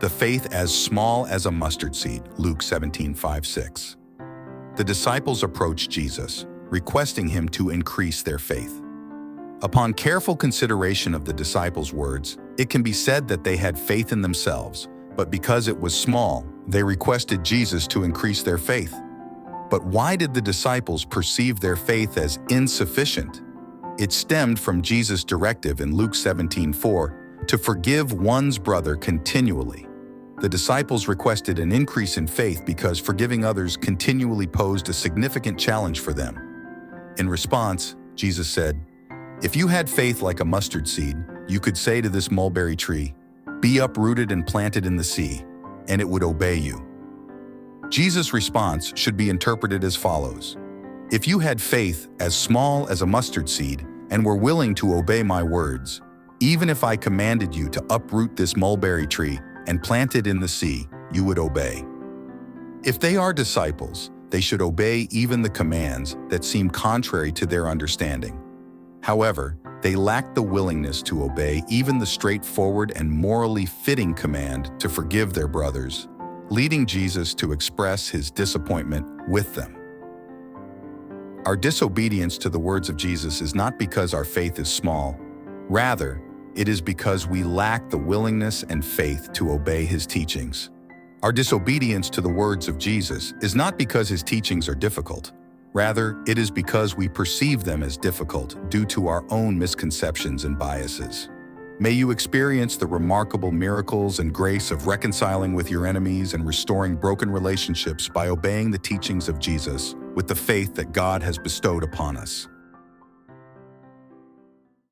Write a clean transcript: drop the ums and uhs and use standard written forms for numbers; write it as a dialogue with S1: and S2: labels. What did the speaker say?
S1: the faith as small as a mustard seed, Luke 17:5-6. The disciples approached Jesus, requesting him to increase their faith. Upon careful consideration of the disciples' words, it can be said that they had faith in themselves, but because it was small, they requested Jesus to increase their faith. But why did the disciples perceive their faith as insufficient? It stemmed from Jesus' directive in Luke 17:4 to forgive one's brother continually. The disciples requested an increase in faith because forgiving others continually posed a significant challenge for them. In response, Jesus said, "If you had faith like a mustard seed, you could say to this mulberry tree, 'Be uprooted and planted in the sea,' and it would obey you." Jesus' response should be interpreted as follows: "If you had faith as small as a mustard seed and were willing to obey my words, even if I commanded you to uproot this mulberry tree and plant it in the sea, you would obey." If they are disciples, they should obey even the commands that seem contrary to their understanding. However, they lack the willingness to obey even the straightforward and morally fitting command to forgive their brothers, leading Jesus to express his disappointment with them. Our disobedience to the words of Jesus is not because our faith is small. Rather, it is because we lack the willingness and faith to obey his teachings. Our disobedience to the words of Jesus is not because his teachings are difficult. Rather, it is because we perceive them as difficult due to our own misconceptions and biases. May you experience the remarkable miracles and grace of reconciling with your enemies and restoring broken relationships by obeying the teachings of Jesus with the faith that God has bestowed upon us.